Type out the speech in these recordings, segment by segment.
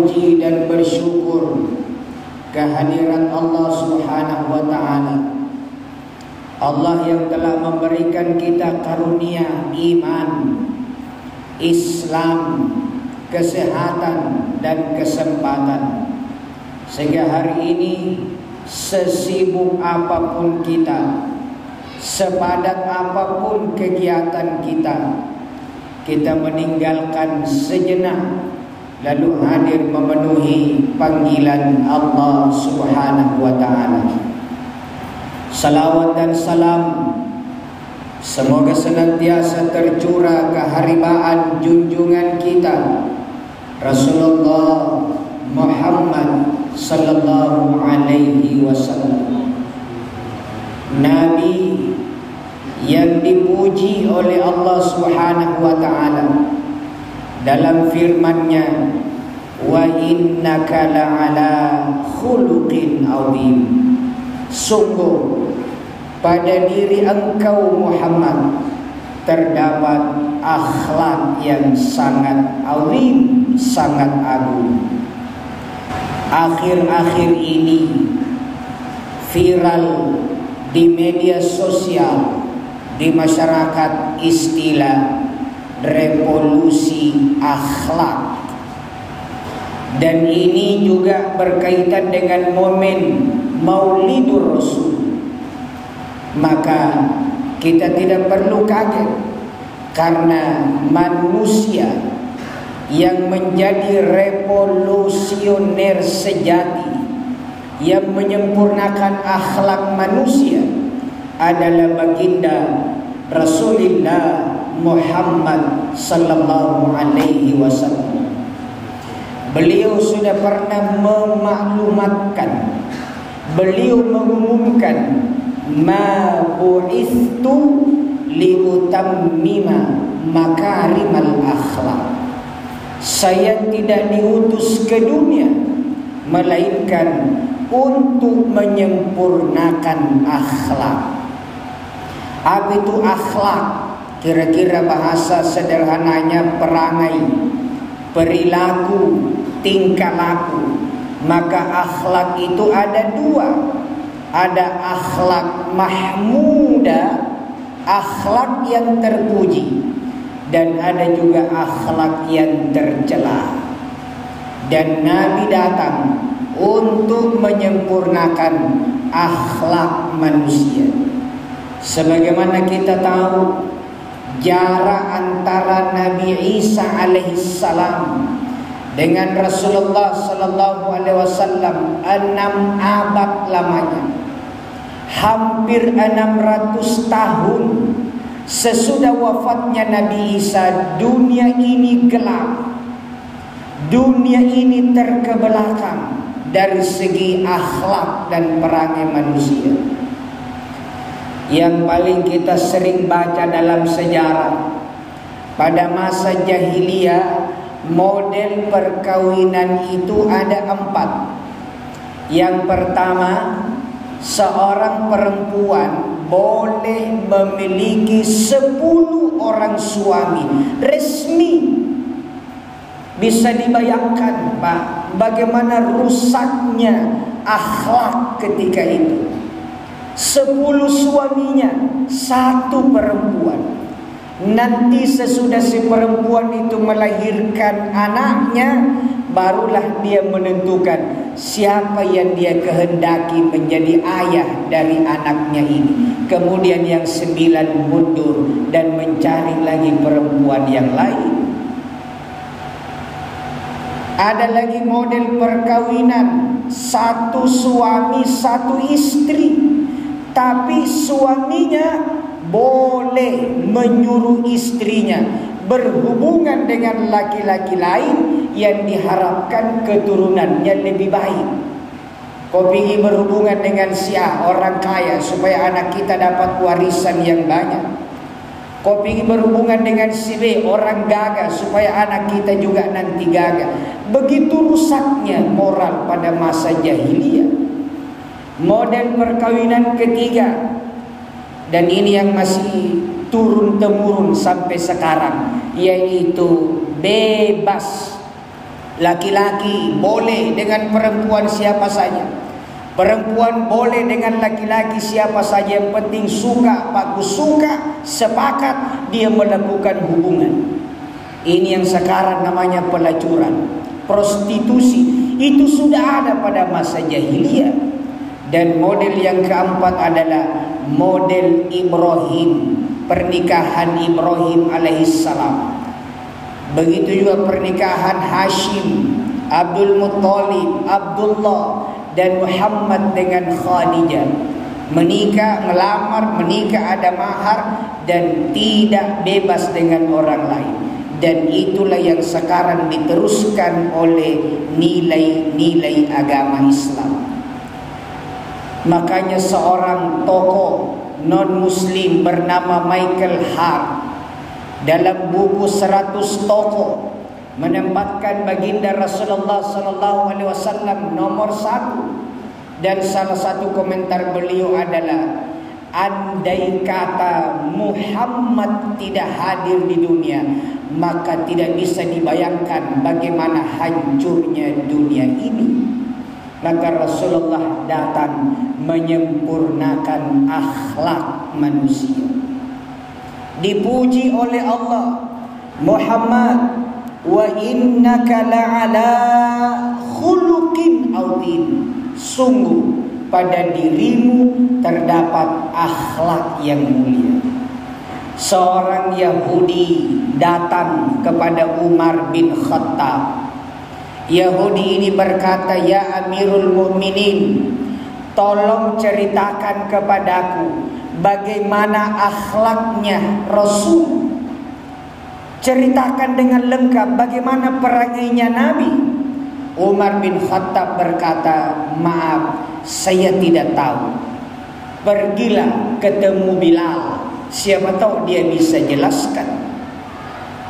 memuji dan bersyukur kehadirat Allah Subhanahu wa ta'ala. Allah yang telah memberikan kita karunia iman, Islam, kesehatan dan kesempatan, sehingga hari ini sesibuk apapun kita, sepadat apapun kegiatan kita meninggalkan sejenak lalu hadir memenuhi panggilan Allah Subhanahu wa ta'ala. Salawat dan salam semoga senantiasa tercurah keharibaan junjungan kita Rasulullah Muhammad sallallahu alaihi wasallam, Nabi yang dipuji oleh Allah Subhanahu wa ta'ala dalam firman-Nya, wa innaka la'ala khuluqin azim. Sungguh pada diri engkau Muhammad terdapat akhlak yang sangat azim, sangat agung. Akhir-akhir ini viral di media sosial, di masyarakat, istilah revolusi akhlak. Dan ini juga berkaitan dengan momen Maulidur Rasul. Maka kita tidak perlu kaget, karena manusia yang menjadi revolusioner sejati, yang menyempurnakan akhlak manusia adalah baginda Rasulullah Muhammad sallallahu alaihi wasallam. Beliau sudah pernah memaklumatkan, beliau mengumumkan, ma bu'ithtu liutammima makarimal akhlak. Saya tidak diutus ke dunia melainkan untuk menyempurnakan akhlak. Apa itu akhlak? Kira-kira bahasa sederhananya perangai, perilaku, tingkah laku. Maka akhlak itu ada dua. Ada akhlak mahmudah, akhlak yang terpuji, dan ada juga akhlak yang tercela. Dan Nabi datang untuk menyempurnakan akhlak manusia. Sebagaimana kita tahu, jarak antara Nabi Isa alaihissalam dengan Rasulullah sallallahu alaihi wasallam 6 abad lamanya. Hampir 600 tahun sesudah wafatnya Nabi Isa, dunia ini gelap. Dunia ini terkebelakang dari segi akhlak dan perangai manusia. Yang paling kita sering baca dalam sejarah, pada masa jahiliyah model perkawinan itu ada 4. Yang pertama, seorang perempuan boleh memiliki 10 orang suami resmi. Bisa dibayangkan, Pak, bagaimana rusaknya akhlak ketika itu. 10 suaminya, 1 perempuan. Nanti sesudah si perempuan itu melahirkan anaknya, barulah dia menentukan siapa yang dia kehendaki menjadi ayah dari anaknya ini. Kemudian yang 9 mundur dan mencari lagi perempuan yang lain. Ada lagi model perkawinan, 1 suami 1 istri. Tapi suaminya boleh menyuruh istrinya berhubungan dengan laki-laki lain yang diharapkan keturunannya lebih baik. Kau ingin berhubungan dengan si A, orang kaya, supaya anak kita dapat warisan yang banyak. Kau ingin berhubungan dengan si B, orang gagah, supaya anak kita juga nanti gagah. Begitu rusaknya moral pada masa jahiliyah. Model perkawinan ketiga, dan ini yang masih turun-temurun sampai sekarang, yaitu bebas. Laki-laki boleh dengan perempuan siapa saja, perempuan boleh dengan laki-laki siapa saja, yang penting suka, bagus suka, sepakat dia melakukan hubungan. Ini yang sekarang namanya pelacuran, prostitusi. Itu sudah ada pada masa jahiliyah. Dan model yang keempat adalah model Ibrahim, pernikahan Ibrahim alaihissalam. Begitu juga pernikahan Hashim, Abdul Muttalib, Abdullah dan Muhammad dengan Khadijah. Menikah, melamar, menikah ada mahar dan tidak bebas dengan orang lain. Dan itulah yang sekarang diteruskan oleh nilai-nilai agama Islam. Makanya seorang tokoh non-muslim bernama Michael Hart dalam buku 100 tokoh menempatkan baginda Rasulullah SAW nomor 1. Dan salah satu komentar beliau adalah, andai kata Muhammad tidak hadir di dunia, maka tidak bisa dibayangkan bagaimana hancurnya dunia ini. Maka Rasulullah datang menyempurnakan akhlak manusia. Dipuji oleh Allah, Muhammad, wa innaka la'ala khuluqin adzim. Sungguh pada dirimu terdapat akhlak yang mulia. Seorang Yahudi datang kepada Umar bin Khattab. Yahudi ini berkata, ya Amirul Mukminin, tolong ceritakan kepadaku bagaimana akhlaknya Rasul. Ceritakan dengan lengkap bagaimana perangainya Nabi. Umar bin Khattab berkata, maaf, saya tidak tahu. Pergilah ketemu Bilal, siapa tahu dia bisa jelaskan.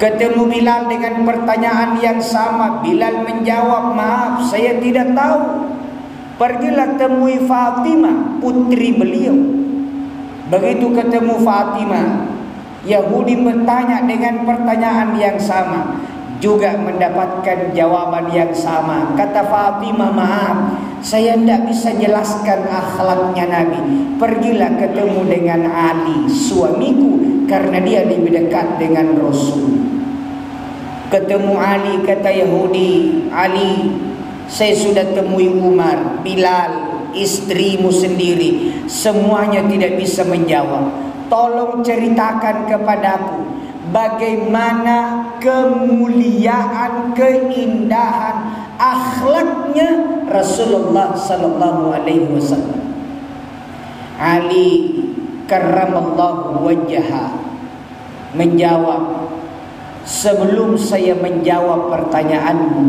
Ketemu Bilal dengan pertanyaan yang sama. Bilal menjawab, maaf, saya tidak tahu. Pergilah temui Fatimah, putri beliau. Begitu ketemu Fatimah, Yahudi bertanya dengan pertanyaan yang sama, juga mendapatkan jawaban yang sama. Kata Fatimah, maaf, saya tidak bisa jelaskan akhlaknya Nabi. Pergilah ketemu dengan Ali, suamiku, karena dia lebih dekat dengan Rasul. Ketemu Ali, kata Yahudi, Ali, saya sudah temui Umar, Bilal, istrimu sendiri, semuanya tidak bisa menjawab. Tolong ceritakan kepadaku bagaimana kemuliaan, keindahan akhlaknya Rasulullah sallallahu alaihi wasallam. Ali karramallahu wajhaha menjawab, sebelum saya menjawab pertanyaanmu,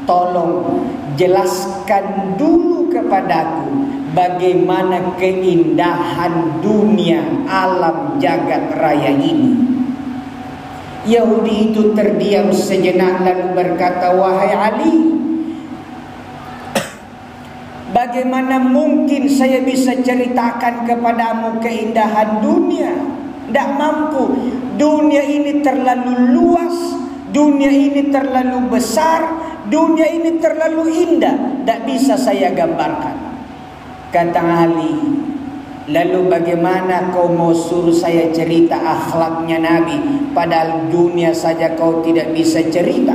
tolong jelaskan dulu kepadaku bagaimana keindahan dunia alam jagat raya ini. Yahudi itu terdiam sejenak lalu berkata, wahai Ali, bagaimana mungkin saya bisa ceritakan kepadamu keindahan dunia? Tidak mampu. Dunia ini terlalu luas, dunia ini terlalu besar, dunia ini terlalu indah, tidak bisa saya gambarkan. Kata Ali, lalu bagaimana kau mau suruh saya cerita akhlaknya Nabi, padahal dunia saja kau tidak bisa cerita?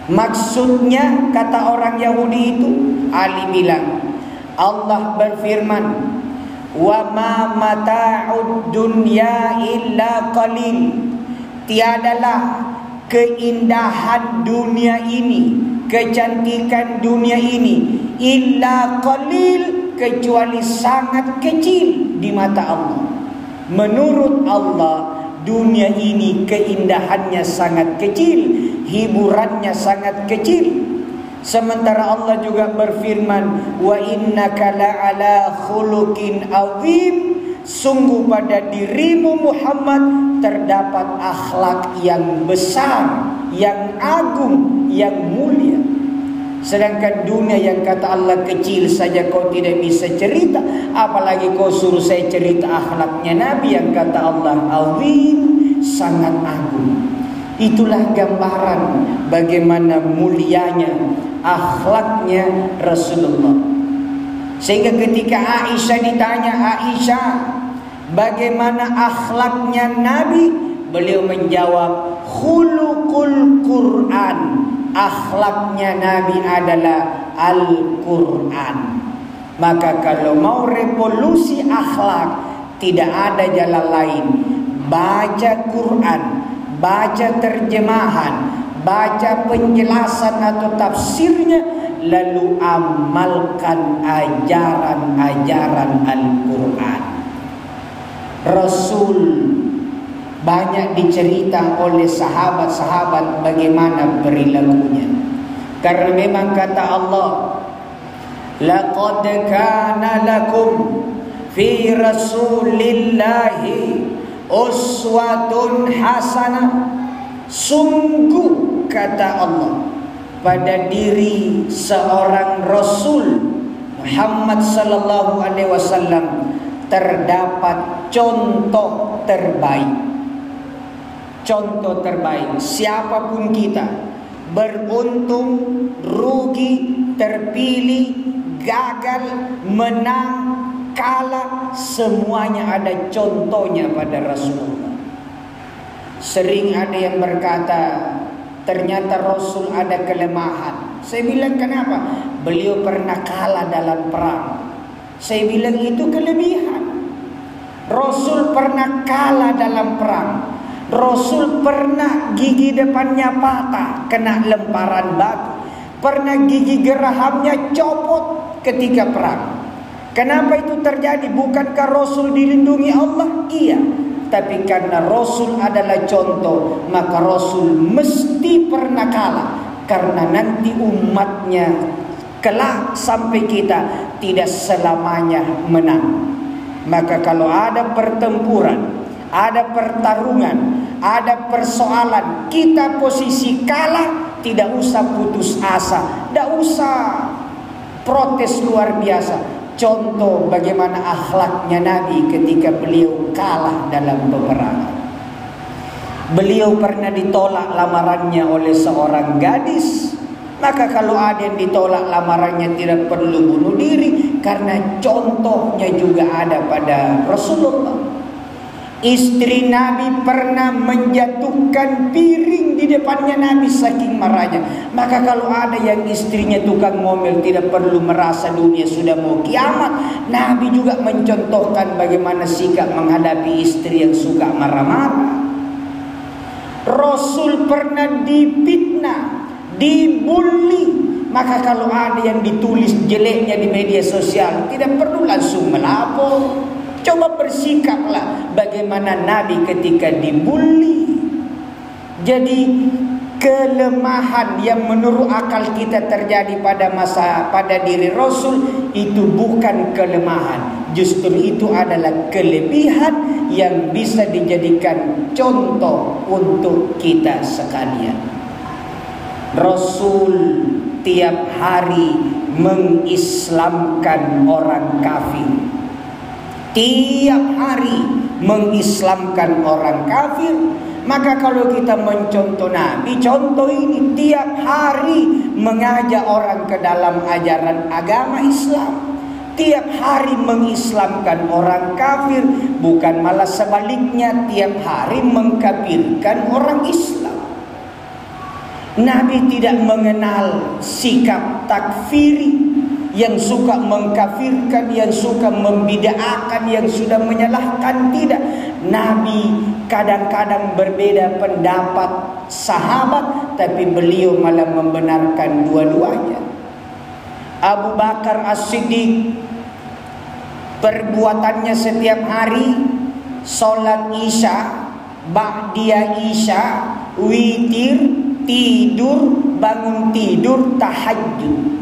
Maksudnya, kata orang Yahudi itu, Ali bilang, Allah berfirman, wa ma mata'ud dunya illa qalil. Tiadalah keindahan dunia ini, kecantikan dunia ini, illa qalil, kecuali sangat kecil di mata Allah. Menurut Allah, dunia ini keindahannya sangat kecil, hiburannya sangat kecil. Sementara Allah juga berfirman, wa innaka la'ala khuluqin azim. Sungguh pada dirimu Muhammad terdapat akhlak yang besar, yang agung, yang mulia. Sedangkan dunia yang kata Allah kecil saja kau tidak bisa cerita, apalagi kau suruh saya cerita akhlaknya Nabi yang kata Allah azim, sangat agung. Itulah gambaran bagaimana mulianya akhlaknya Rasulullah. Sehingga ketika Aisyah ditanya, Aisyah, bagaimana akhlaknya Nabi? Beliau menjawab, khuluqul Quran. Akhlaknya Nabi adalah Al-Quran. Maka kalau mau revolusi akhlak, tidak ada jalan lain. Baca Quran, baca terjemahan, baca penjelasan atau tafsirnya, lalu amalkan ajaran-ajaran Al-Quran. Rasul banyak dicerita oleh sahabat-sahabat bagaimana perilakunya. Karena memang kata Allah, laqad kana lakum fi rasulillahi uswatun hasanah. Sungguh kata Allah, pada diri seorang Rasul Muhammad sallallahu alaihi wasallam terdapat contoh terbaik. Contoh terbaik. Siapapun kita, beruntung, rugi, terpilih, gagal, menang, kalah, semuanya ada contohnya pada Rasulullah. Sering ada yang berkata, ternyata Rasul ada kelemahan. Saya bilang, kenapa? Beliau pernah kalah dalam perang. Saya bilang itu kelebihan. Rasul pernah kalah dalam perang. Rasul pernah gigi depannya patah kena lemparan batu. Pernah gigi gerahamnya copot ketika perang. Kenapa itu terjadi? Bukankah Rasul dilindungi Allah? Iya. Tapi karena Rasul adalah contoh, maka Rasul mesti pernah kalah. Karena nanti umatnya kelak sampai kita tidak selamanya menang. Maka kalau ada pertempuran, ada pertarungan, ada persoalan, kita posisi kalah, tidak usah putus asa, tidak usah protes luar biasa. Contoh bagaimana akhlaknya Nabi ketika beliau kalah dalam peperangan. Beliau pernah ditolak lamarannya oleh seorang gadis. Maka kalau ada yang ditolak lamarannya, tidak perlu bunuh diri, karena contohnya juga ada pada Rasulullah. Istri Nabi pernah menjatuhkan piring di depannya Nabi saking marahnya. Maka kalau ada yang istrinya tukang ngomel, tidak perlu merasa dunia sudah mau kiamat. Nabi juga mencontohkan bagaimana sikap menghadapi istri yang suka marah-marah. Rasul pernah difitnah, dibully. Maka kalau ada yang ditulis jeleknya di media sosial, tidak perlu langsung melapor. Coba bersikaplah bagaimana Nabi ketika dibully. Jadi kelemahan yang menurut akal kita terjadi pada diri Rasul itu bukan kelemahan. Justru itu adalah kelebihan yang bisa dijadikan contoh untuk kita sekalian. Rasul tiap hari mengislamkan orang kafir. Tiap hari mengislamkan orang kafir. Maka kalau kita mencontoh Nabi, contoh ini tiap hari mengajak orang ke dalam ajaran agama Islam. Tiap hari mengislamkan orang kafir, bukan malah sebaliknya tiap hari mengkafirkan orang Islam. Nabi tidak mengenal sikap takfiri, yang suka mengkafirkan, yang suka membid'ahkan, yang sudah menyalahkan. Tidak. Nabi kadang-kadang berbeda pendapat sahabat, tapi beliau malah membenarkan dua-duanya. Abu Bakar As-Siddiq, perbuatannya setiap hari sholat isya, ba'diyah isya, witir, tidur, bangun tidur, tahajud.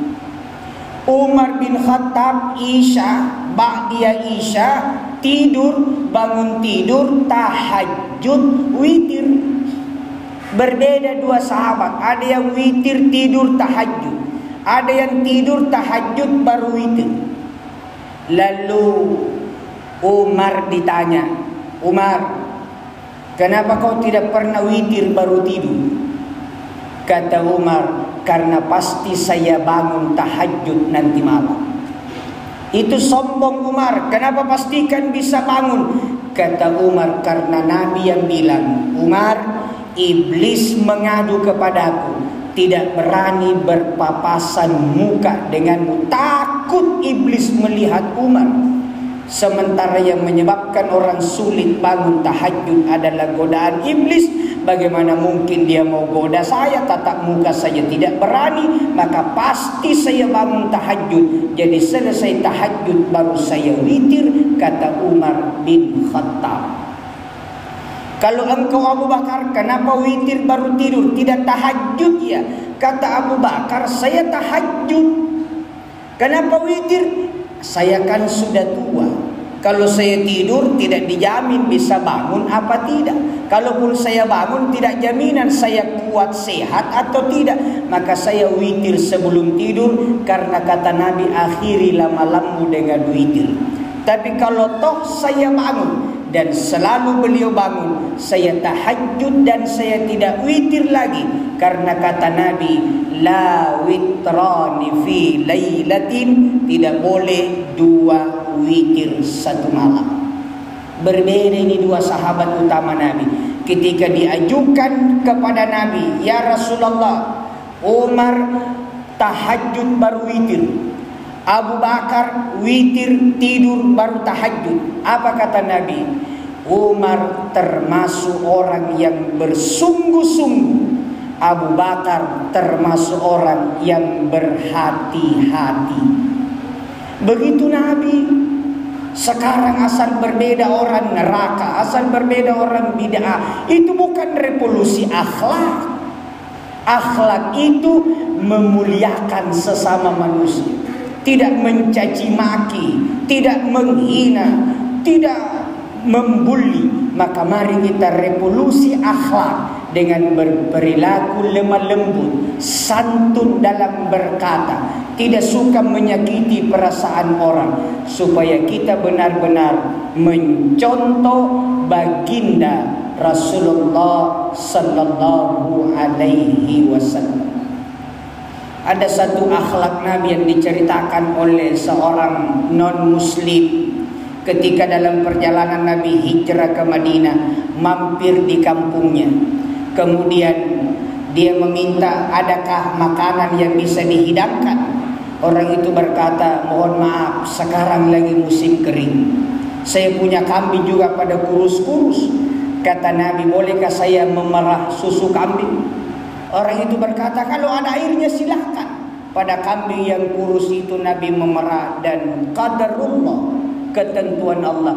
Umar bin Khattab isya, ba'diyah isya, tidur, bangun tidur, tahajud, witir. Berbeda dua sahabat. Ada yang witir, tidur, tahajud. Ada yang tidur, tahajud, baru witir. Lalu Umar ditanya, Umar, kenapa kau tidak pernah witir baru tidur? Kata Umar, karena pasti saya bangun tahajud nanti malam. Itu sombong Umar. Kenapa pastikan bisa bangun? Kata Umar, karena Nabi yang bilang, Umar, iblis mengadu kepadaku, tidak berani berpapasan muka denganmu. Takut iblis melihat Umar. Sementara yang menyebabkan orang sulit bangun tahajud adalah godaan iblis. Bagaimana mungkin dia mau goda saya? Tatap muka saja tidak berani. Maka pasti saya bangun tahajud. Jadi selesai tahajud baru saya witir. Kata Umar bin Khattab. Kalau engkau Abu Bakar, kenapa witir baru tidur? Tidak tahajud ya? Kata Abu Bakar, saya tahajud. Kenapa witir? Saya kan sudah tua. Kalau saya tidur tidak dijamin bisa bangun apa tidak. Kalaupun saya bangun tidak jaminan saya kuat sehat atau tidak. Maka saya witir sebelum tidur. Karena kata Nabi, akhirilah malammu dengan witir. Tapi kalau toh saya bangun dan selalu beliau bangun, saya tahajud dan saya tidak witir lagi. Karena kata Nabi, la witrani fi lailatin, tidak boleh dua witir satu malam. Berbeda ini dua sahabat utama Nabi. Ketika diajukan kepada Nabi, ya Rasulullah, Umar tahajud baru witir, Abu Bakar witir tidur baru tahajud. Apa kata Nabi? Umar termasuk orang yang bersungguh-sungguh, Abu Bakar termasuk orang yang berhati-hati. Begitu Nabi. Sekarang asal berbeda orang neraka, asal berbeda orang bid'ah. Itu bukan revolusi akhlak. Akhlak itu memuliakan sesama manusia, tidak mencaci maki, tidak menghina, tidak membuli. Maka mari kita revolusi akhlak dengan berperilaku lemah lembut, santun dalam berkata, tidak suka menyakiti perasaan orang, supaya kita benar-benar mencontoh baginda Rasulullah sallallahu alaihi wasallam. Ada satu akhlak Nabi yang diceritakan oleh seorang non-muslim ketika dalam perjalanan Nabi hijrah ke Madinah, mampir di kampungnya. Kemudian dia meminta, adakah makanan yang bisa dihidangkan? Orang itu berkata, mohon maaf, sekarang lagi musim kering. Saya punya kambing juga pada kurus-kurus. Kata Nabi, bolehkah saya memerah susu kambing? Orang itu berkata, kalau ada airnya silahkan. Pada kambing yang kurus itu Nabi memerah, dan qadarullah, ketentuan Allah,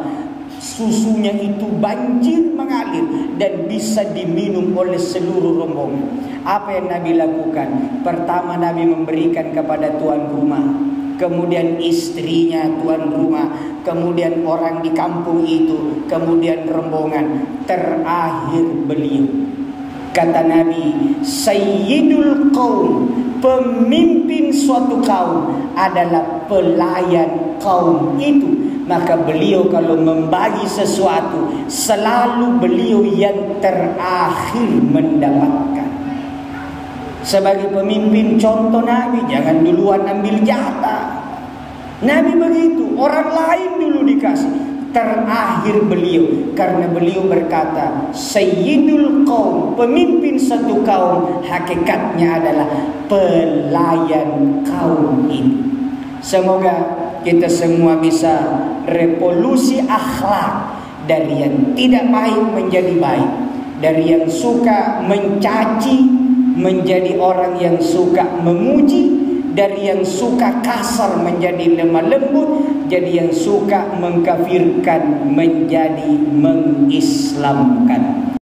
susunya itu banjir mengalir dan bisa diminum oleh seluruh rombongan. Apa yang Nabi lakukan? Pertama, Nabi memberikan kepada tuan rumah, kemudian istrinya tuan rumah, kemudian orang di kampung itu, kemudian rombongan, terakhir beliau. Kata Nabi, Sayyidul Qaum, pemimpin suatu kaum adalah pelayan kaum itu. Maka beliau kalau membagi sesuatu, selalu beliau yang terakhir mendapatkan. Sebagai pemimpin contoh Nabi, jangan duluan ambil jatah. Nabi begitu, orang lain dulu dikasih, terakhir beliau. Karena beliau berkata, Sayyidul Qaum, pemimpin satu kaum, hakikatnya adalah pelayan kaum ini. Semoga kita semua bisa revolusi akhlak, dari yang tidak baik menjadi baik, dari yang suka mencaci menjadi orang yang suka memuji, dari yang suka kasar menjadi lemah lembut, jadi yang suka mengkafirkan menjadi mengislamkan.